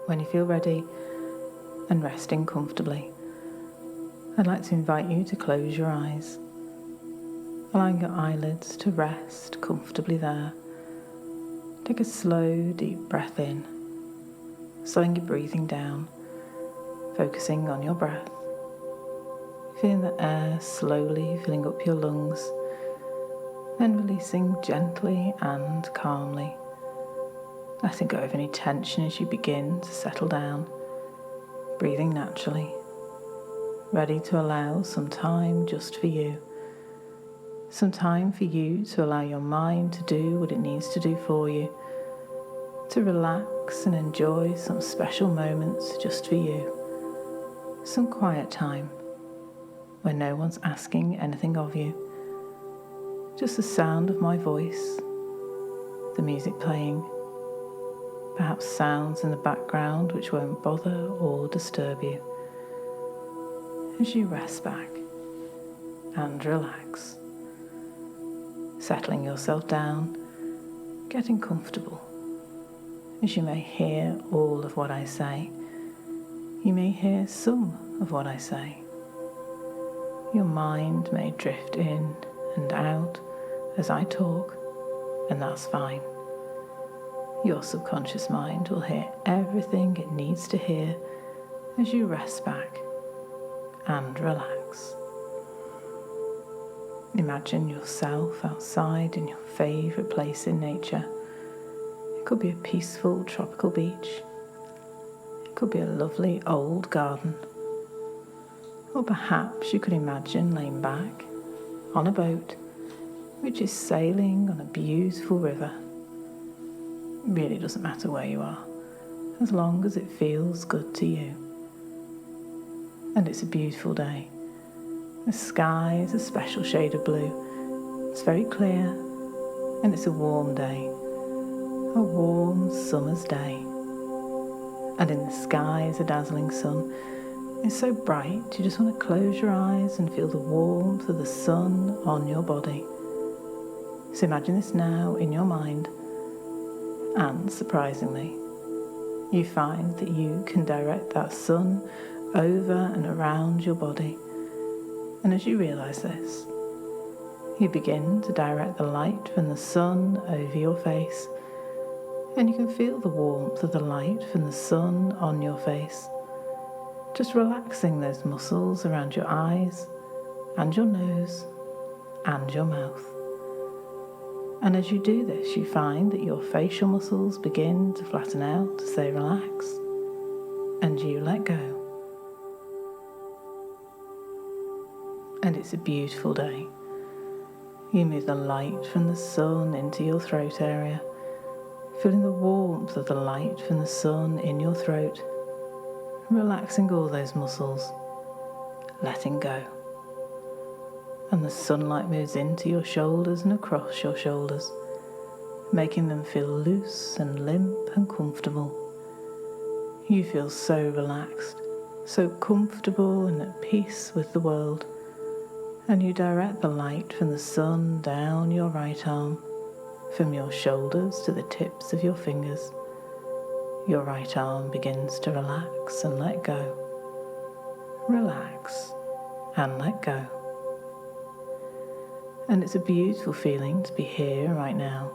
When you feel ready and resting comfortably, I'd like to invite you to close your eyes, allowing your eyelids to rest comfortably there. Take a slow, deep breath in, slowing your breathing down, focusing on your breath, feeling the air slowly filling up your lungs, then releasing gently and calmly, letting go of any tension as you begin to settle down, breathing naturally, ready to allow some time just for you. Some time for you to allow your mind to do what it needs to do for you, to relax and enjoy some special moments just for you. Some quiet time when no one's asking anything of you. Just the sound of my voice, the music playing, perhaps sounds in the background which won't bother or disturb you. As you rest back and relax, settling yourself down, getting comfortable. As you may hear all of what I say, you may hear some of what I say. Your mind may drift in and out as I talk, and that's fine. Your subconscious mind will hear everything it needs to hear as you rest back and relax. Imagine yourself outside in your favourite place in nature. It could be a peaceful tropical beach. It could be a lovely old garden. Or perhaps you could imagine laying back on a boat which is sailing on a beautiful river. It really doesn't matter where you are, as long as it feels good to you. And it's a beautiful day. The sky is a special shade of blue. It's very clear, and it's a warm day. A warm summer's day. And in the sky is a dazzling sun. It's so bright you just want to close your eyes and feel the warmth of the sun on your body. So imagine this now in your mind, and surprisingly, you find that you can direct that sun over and around your body. And as you realise this, you begin to direct the light from the sun over your face, and you can feel the warmth of the light from the sun on your face, just relaxing those muscles around your eyes and your nose and your mouth. And as you do this, you find that your facial muscles begin to flatten out as they relax, and you let go. And it's a beautiful day. You move the light from the sun into your throat area, feeling the warmth of the light from the sun in your throat, relaxing all those muscles, letting go. And the sunlight moves into your shoulders and across your shoulders, making them feel loose and limp and comfortable. You feel so relaxed, so comfortable and at peace with the world. And you direct the light from the sun down your right arm, from your shoulders to the tips of your fingers. Your right arm begins to relax and let go. Relax and let go. And it's a beautiful feeling to be here right now.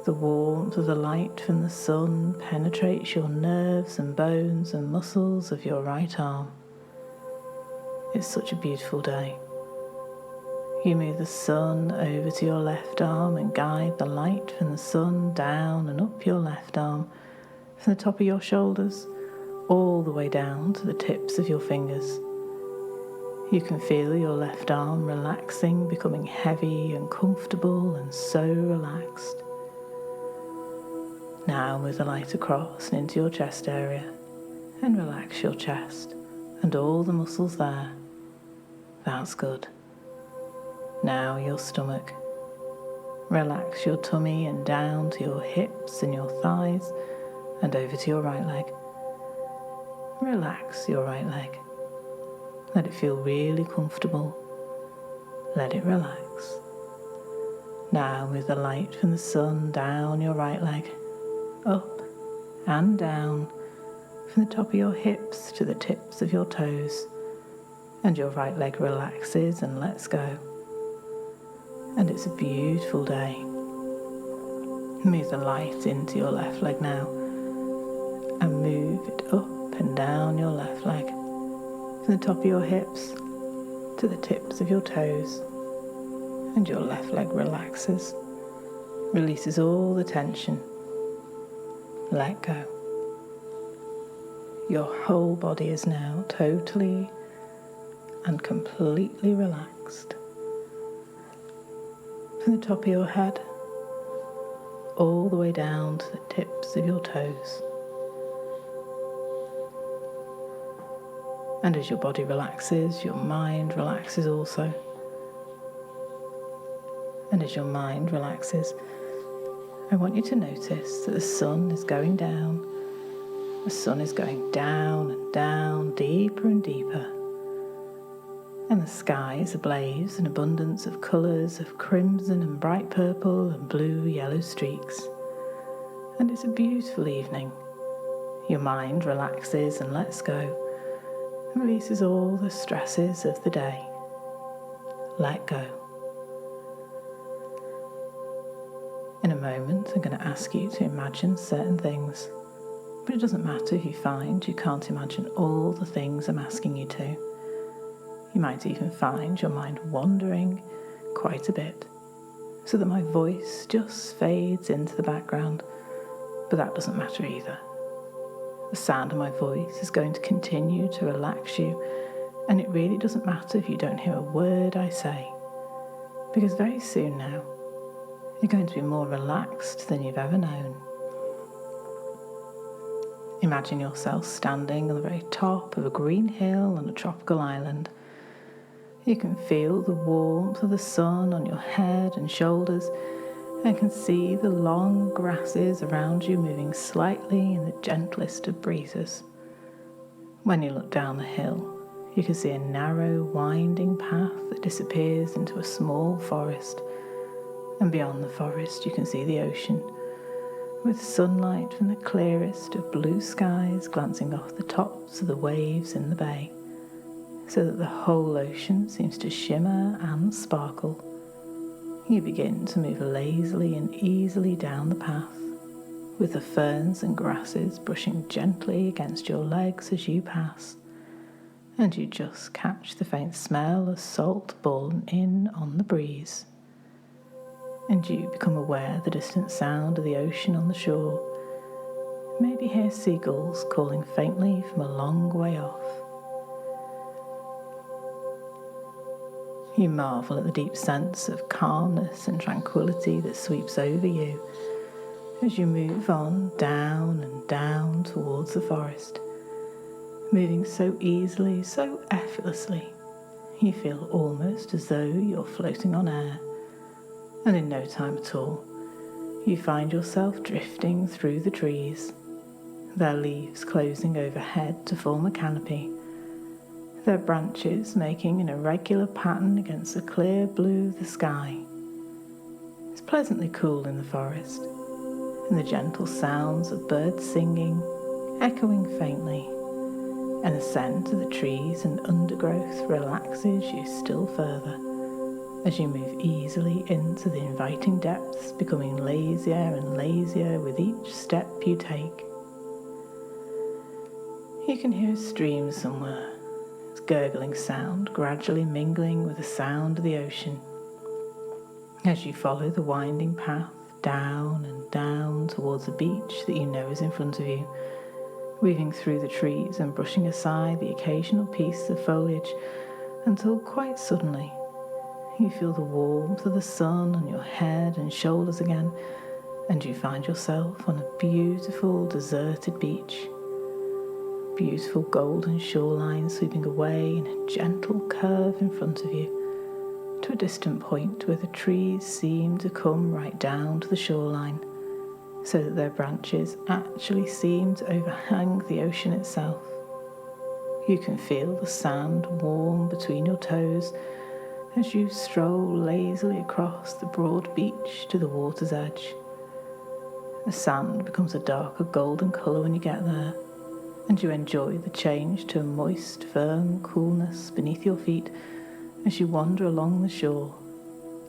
The warmth of the light from the sun penetrates your nerves and bones and muscles of your right arm. It's such a beautiful day. You move the sun over to your left arm and guide the light from the sun down and up your left arm, from the top of your shoulders all the way down to the tips of your fingers. You can feel your left arm relaxing, becoming heavy and comfortable and so relaxed. Now move the light across and into your chest area and relax your chest and all the muscles there. That's good. Now your stomach. Relax your tummy and down to your hips and your thighs and over to your right leg. Relax your right leg. Let it feel really comfortable. Let it relax. Now move the light from the sun down your right leg, up and down, from the top of your hips to the tips of your toes, and your right leg relaxes and lets go. And it's a beautiful day. Move the light into your left leg now and move it up and down your left leg from the top of your hips to the tips of your toes, and your left leg relaxes, releases all the tension. Let go. Your whole body is now totally and completely relaxed. From the top of your head, all the way down to the tips of your toes. And as your body relaxes, your mind relaxes also. And as your mind relaxes, I want you to notice that the sun is going down. The sun is going down and down, deeper and deeper. And the sky is ablaze, an abundance of colours of crimson and bright purple and blue, yellow streaks. And it's a beautiful evening. Your mind relaxes and lets go, and releases all the stresses of the day. Let go. In a moment, I'm going to ask you to imagine certain things, but it doesn't matter if you find you can't imagine all the things I'm asking you to. You might even find your mind wandering quite a bit, so that my voice just fades into the background, but that doesn't matter either. The sound of my voice is going to continue to relax you, and it really doesn't matter if you don't hear a word I say, because very soon now, you're going to be more relaxed than you've ever known. Imagine yourself standing on the very top of a green hill on a tropical island. You can feel the warmth of the sun on your head and shoulders, and can see the long grasses around you moving slightly in the gentlest of breezes. When you look down the hill, you can see a narrow, winding path that disappears into a small forest. And beyond the forest, you can see the ocean, with sunlight from the clearest of blue skies glancing off the tops of the waves in the bay, so that the whole ocean seems to shimmer and sparkle. You begin to move lazily and easily down the path, with the ferns and grasses brushing gently against your legs as you pass, and you just catch the faint smell of salt borne in on the breeze. And you become aware of the distant sound of the ocean on the shore. Maybe hear seagulls calling faintly from a long way off. You marvel at the deep sense of calmness and tranquility that sweeps over you as you move on down and down towards the forest, moving so easily, so effortlessly. You feel almost as though you're floating on air. And in no time at all, you find yourself drifting through the trees, their leaves closing overhead to form a canopy, their branches making an irregular pattern against the clear blue of the sky. It's pleasantly cool in the forest, and the gentle sounds of birds singing, echoing faintly, and the scent of the trees and undergrowth relaxes you still further, as you move easily into the inviting depths, becoming lazier and lazier with each step you take. You can hear a stream somewhere, its gurgling sound gradually mingling with the sound of the ocean. As you follow the winding path down and down towards the beach that you know is in front of you, weaving through the trees and brushing aside the occasional piece of foliage, until quite suddenly you feel the warmth of the sun on your head and shoulders again, and you find yourself on a beautiful deserted beach. Beautiful golden shoreline sweeping away in a gentle curve in front of you, to a distant point where the trees seem to come right down to the shoreline, so that their branches actually seem to overhang the ocean itself. You can feel the sand warm between your toes as you stroll lazily across the broad beach to the water's edge. The sand becomes a darker golden colour when you get there, and you enjoy the change to a moist, firm coolness beneath your feet as you wander along the shore,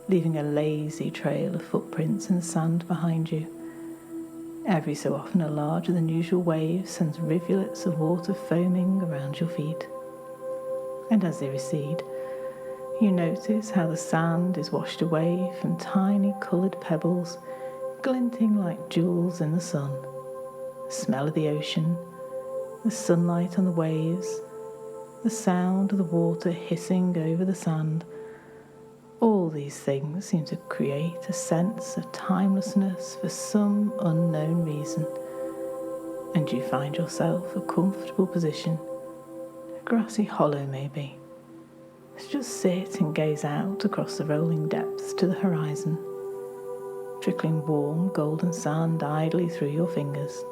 leaving a lazy trail of footprints in the sand behind you. Every so often a larger than usual wave sends rivulets of water foaming around your feet. And as they recede, you notice how the sand is washed away from tiny coloured pebbles glinting like jewels in the sun. The smell of the ocean, the sunlight on the waves, the sound of the water hissing over the sand, all these things seem to create a sense of timelessness for some unknown reason, and you find yourself a comfortable position, a grassy hollow maybe, to just sit and gaze out across the rolling depths to the horizon, trickling warm golden sand idly through your fingers.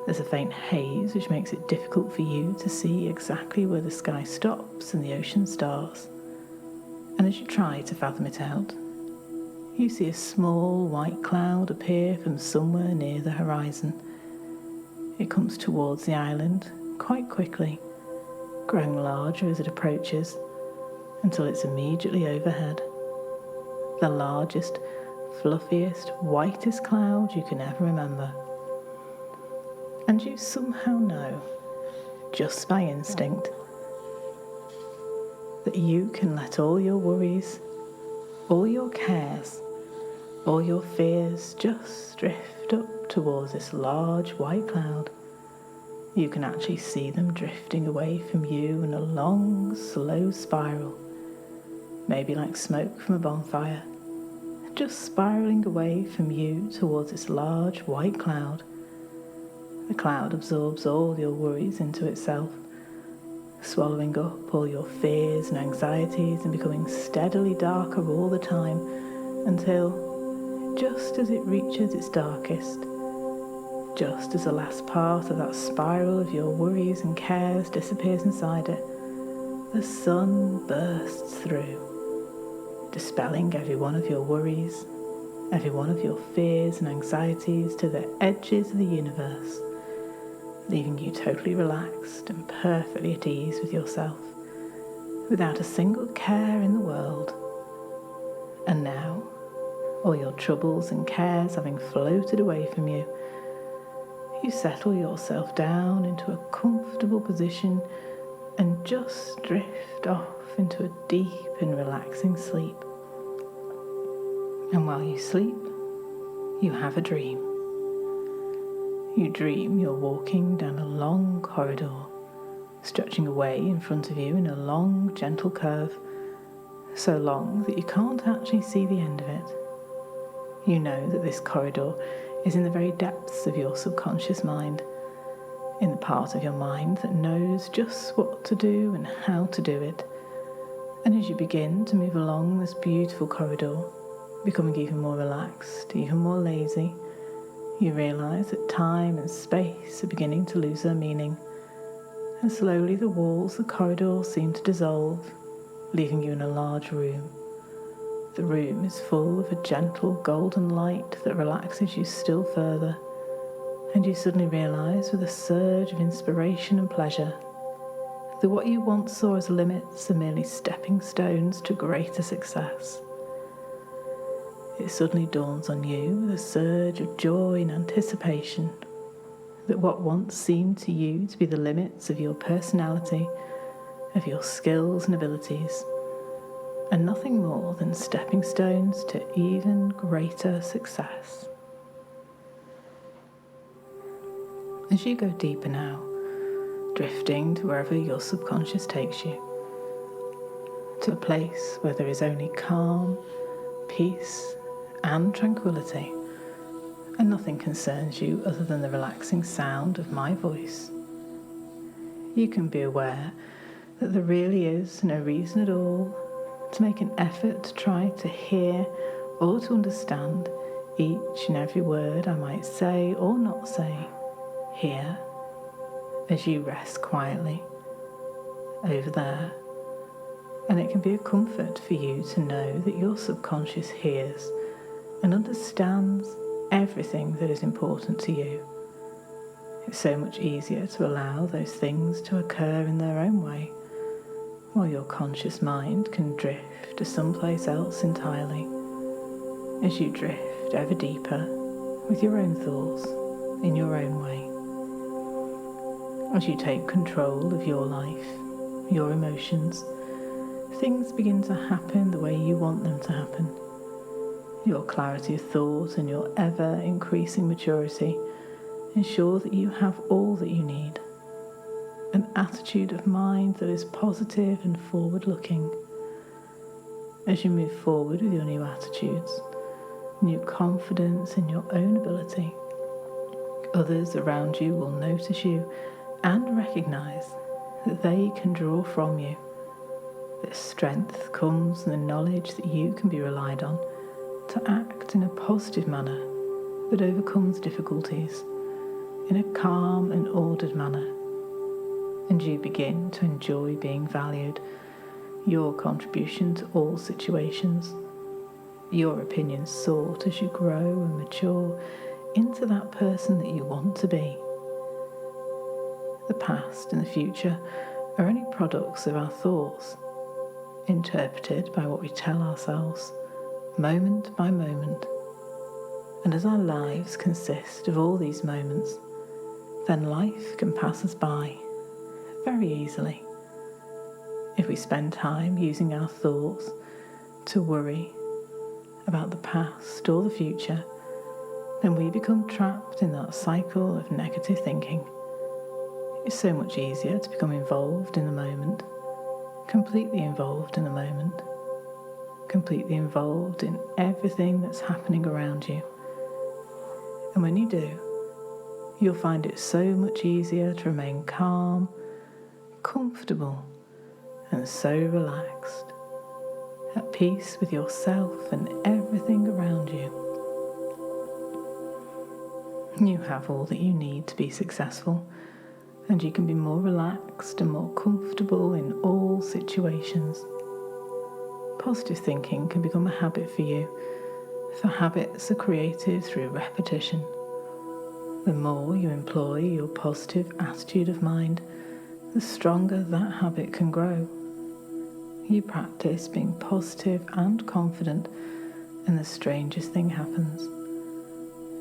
There's a faint haze which makes it difficult for you to see exactly where the sky stops and the ocean starts. And as you try to fathom it out, you see a small white cloud appear from somewhere near the horizon. It comes towards the island quite quickly, growing larger as it approaches, until it's immediately overhead. The largest, fluffiest, whitest cloud you can ever remember. And you somehow know, just by instinct, that you can let all your worries, all your cares, all your fears just drift up towards this large white cloud. You can actually see them drifting away from you in a long, slow spiral, maybe like smoke from a bonfire, just spiraling away from you towards this large white cloud. The cloud absorbs all your worries into itself, swallowing up all your fears and anxieties and becoming steadily darker all the time until, just as it reaches its darkest, just as the last part of that spiral of your worries and cares disappears inside it, the sun bursts through, dispelling every one of your worries, every one of your fears and anxieties to the edges of the universe, leaving you totally relaxed and perfectly at ease with yourself, without a single care in the world. And now, all your troubles and cares having floated away from you, you settle yourself down into a comfortable position and just drift off into a deep and relaxing sleep. And while you sleep, you have a dream. You dream you're walking down a long corridor, stretching away in front of you in a long, gentle curve, so long that you can't actually see the end of it. You know that this corridor is in the very depths of your subconscious mind, in the part of your mind that knows just what to do and how to do it. And as you begin to move along this beautiful corridor, becoming even more relaxed, even more lazy, you realise that time and space are beginning to lose their meaning, and slowly the walls of the corridor seem to dissolve, leaving you in a large room. The room is full of a gentle golden light that relaxes you still further, and you suddenly realise with a surge of inspiration and pleasure that what you once saw as limits are merely stepping stones to greater success. It suddenly dawns on you with a surge of joy and anticipation that what once seemed to you to be the limits of your personality, of your skills and abilities, are nothing more than stepping stones to even greater success. As you go deeper now, drifting to wherever your subconscious takes you, to a place where there is only calm, peace, and tranquility, and nothing concerns you other than the relaxing sound of my voice, you can be aware that there really is no reason at all to make an effort to try to hear or to understand each and every word I might say or not say here, as you rest quietly over there. And it can be a comfort for you to know that your subconscious hears and understands everything that is important to you. It's so much easier to allow those things to occur in their own way, while your conscious mind can drift to someplace else entirely, as you drift ever deeper with your own thoughts in your own way. As you take control of your life, your emotions, things begin to happen the way you want them to happen. Your clarity of thought and your ever-increasing maturity ensure that you have all that you need. An attitude of mind that is positive and forward-looking. As you move forward with your new attitudes, new confidence in your own ability, others around you will notice you and recognise that they can draw from you. That strength comes from the knowledge that you can be relied on to act in a positive manner that overcomes difficulties in a calm and ordered manner, and you begin to enjoy being valued, your contribution to all situations, your opinions sought as you grow and mature into that person that you want to be. The past and the future are only products of our thoughts, interpreted by what we tell ourselves, moment by moment. And as our lives consist of all these moments, then life can pass us by very easily. If we spend time using our thoughts to worry about the past or the future, then we become trapped in that cycle of negative thinking. It's so much easier to become involved in the moment, completely involved in the moment, completely involved in everything that's happening around you. And when you do, you'll find it so much easier to remain calm, comfortable, and so relaxed, at peace with yourself and everything around you. You have all that you need to be successful, and you can be more relaxed and more comfortable in all situations. Positive thinking can become a habit for you, for habits are created through repetition. The more you employ your positive attitude of mind, the stronger that habit can grow. You practice being positive and confident, and the strangest thing happens.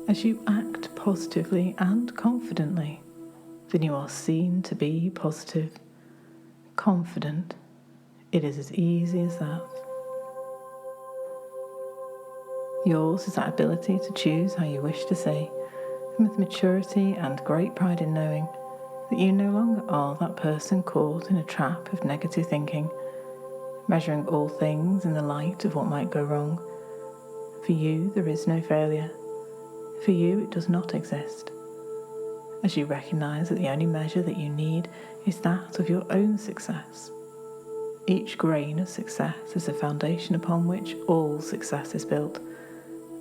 As you act positively and confidently, then you are seen to be positive, confident. It is as easy as that. Yours is that ability to choose how you wish to see, and with maturity and great pride in knowing that you no longer are that person caught in a trap of negative thinking, measuring all things in the light of what might go wrong. For you, there is no failure. For you, it does not exist. As you recognise that the only measure that you need is that of your own success. Each grain of success is the foundation upon which all success is built,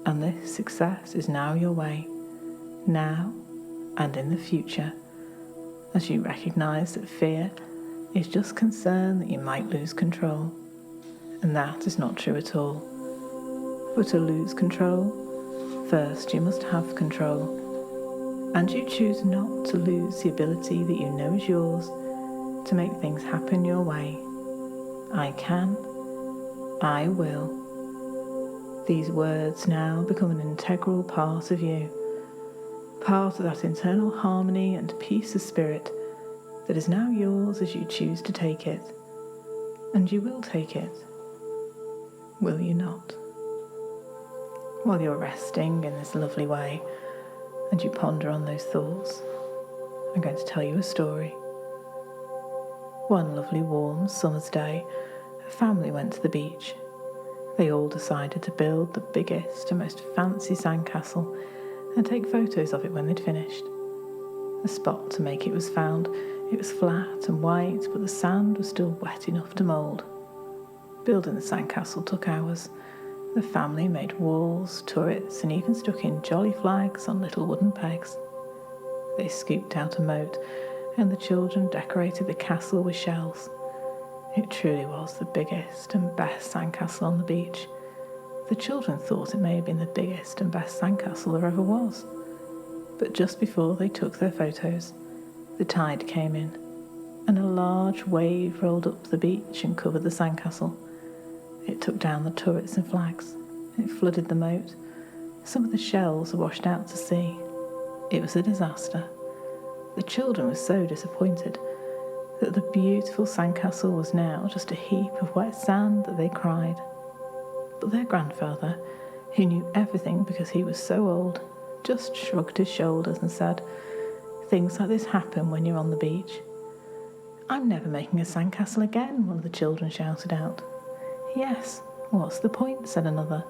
and this success is now your way, now and in the future, as you recognise that fear is just concern that you might lose control, and that is not true at all. But to lose control, first you must have control, and you choose not to lose the ability that you know is yours to make things happen your way. I can, I will. These words now become an integral part of you, part of that internal harmony and peace of spirit that is now yours as you choose to take it. And you will take it, will you not? While you're resting in this lovely way and you ponder on those thoughts, I'm going to tell you a story. One lovely warm summer's day, a family went to the beach. They all decided to build the biggest and most fancy sandcastle and take photos of it when they'd finished. The spot to make it was found. It was flat and white, but the sand was still wet enough to mould. Building the sandcastle took hours. The family made walls, turrets, and even stuck in jolly flags on little wooden pegs. They scooped out a moat, and the children decorated the castle with shells. It truly was the biggest and best sandcastle on the beach. The children thought it may have been the biggest and best sandcastle there ever was. But just before they took their photos, the tide came in, and a large wave rolled up the beach and covered the sandcastle. It took down the turrets and flags. It flooded the moat. Some of the shells were washed out to sea. It was a disaster. The children were so disappointed that the beautiful sandcastle was now just a heap of wet sand that they cried. But their grandfather, who knew everything because he was so old, just shrugged his shoulders and said, "Things like this happen when you're on the beach." "I'm never making a sandcastle again," one of the children shouted out. "Yes, what's the point?" said another.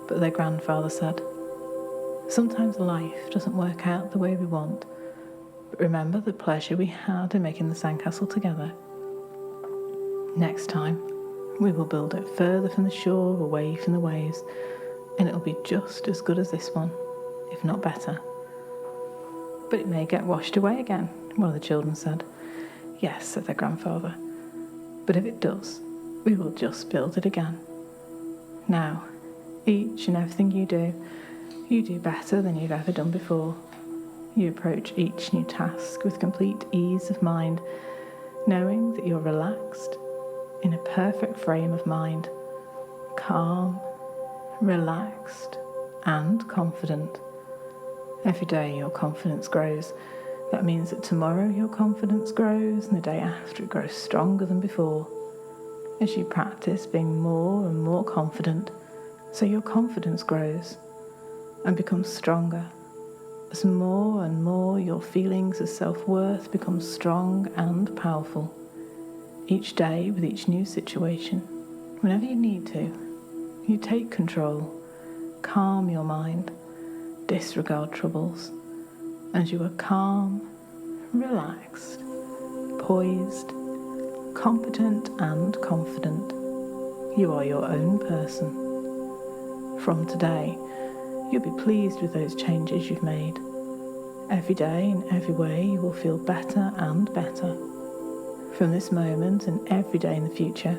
But their grandfather said, "Sometimes life doesn't work out the way we want, but remember the pleasure we had in making the sandcastle together. Next time, we will build it further from the shore, away from the waves, and it'll be just as good as this one, if not better." "But it may get washed away again," one of the children said. "Yes," said their grandfather, "but if it does, we will just build it again. Now, each and everything you do better than you've ever done before. You approach each new task with complete ease of mind, knowing that you're relaxed, in a perfect frame of mind, calm, relaxed, and confident. Every day your confidence grows. That means that tomorrow your confidence grows, and the day after it grows stronger than before. As you practice being more and more confident, so your confidence grows and becomes stronger. As more and more your feelings of self-worth become strong and powerful. Each day with each new situation, whenever you need to, you take control, calm your mind, disregard troubles, and you are calm, relaxed, poised, competent and confident. You are your own person. From today, you'll be pleased with those changes you've made. Every day, in every way, you will feel better and better. From this moment and every day in the future,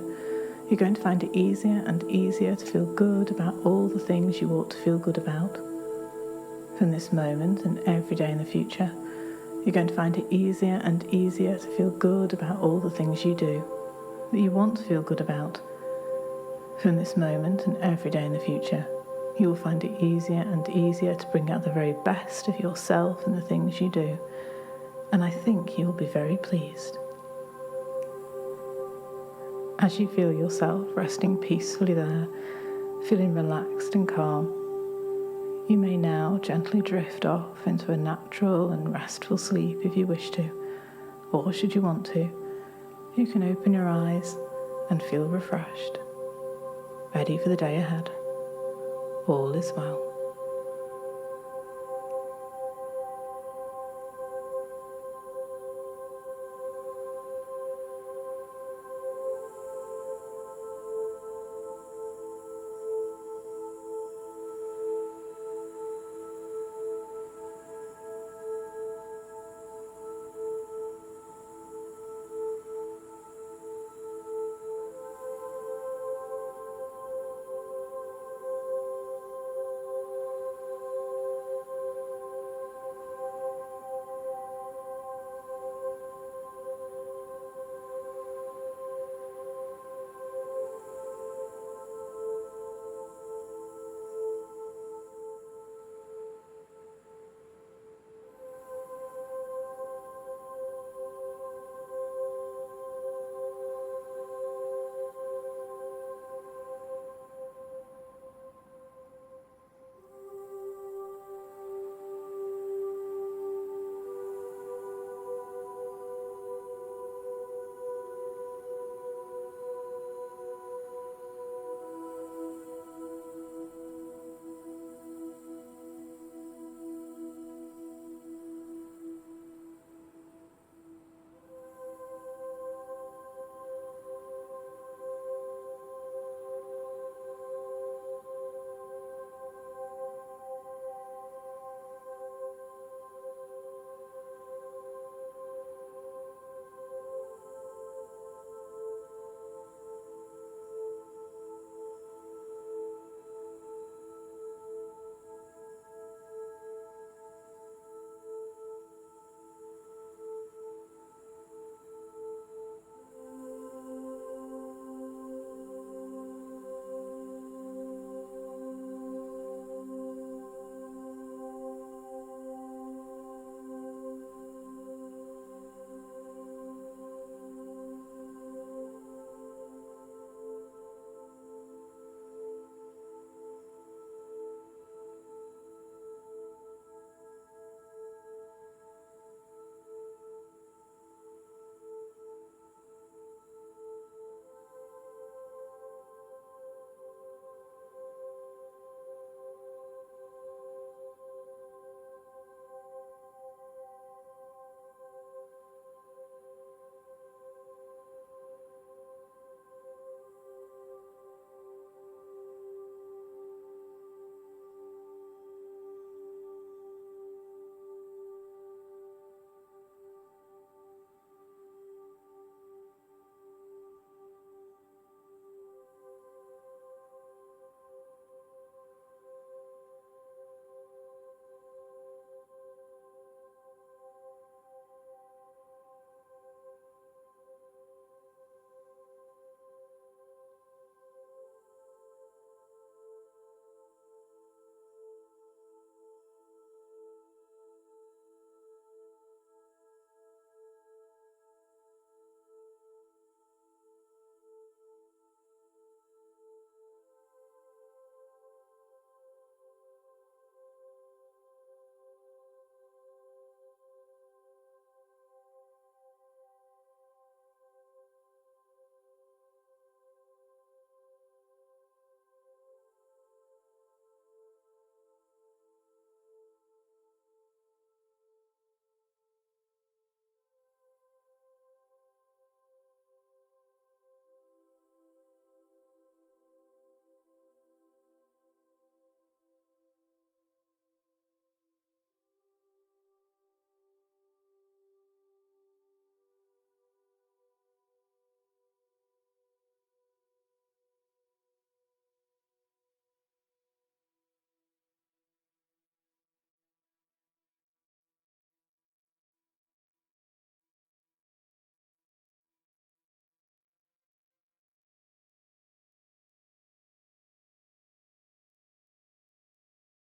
you're going to find it easier and easier to feel good about all the things you ought to feel good about. From this moment and every day in the future, you're going to find it easier and easier to feel good about all the things you do, that you want to feel good about. From this moment and every day in the future, you will find it easier and easier to bring out the very best of yourself in the things you do, and I think you will be very pleased. As you feel yourself resting peacefully there, feeling relaxed and calm, you may now gently drift off into a natural and restful sleep if you wish to, or should you want to, you can open your eyes and feel refreshed, ready for the day ahead. All is well.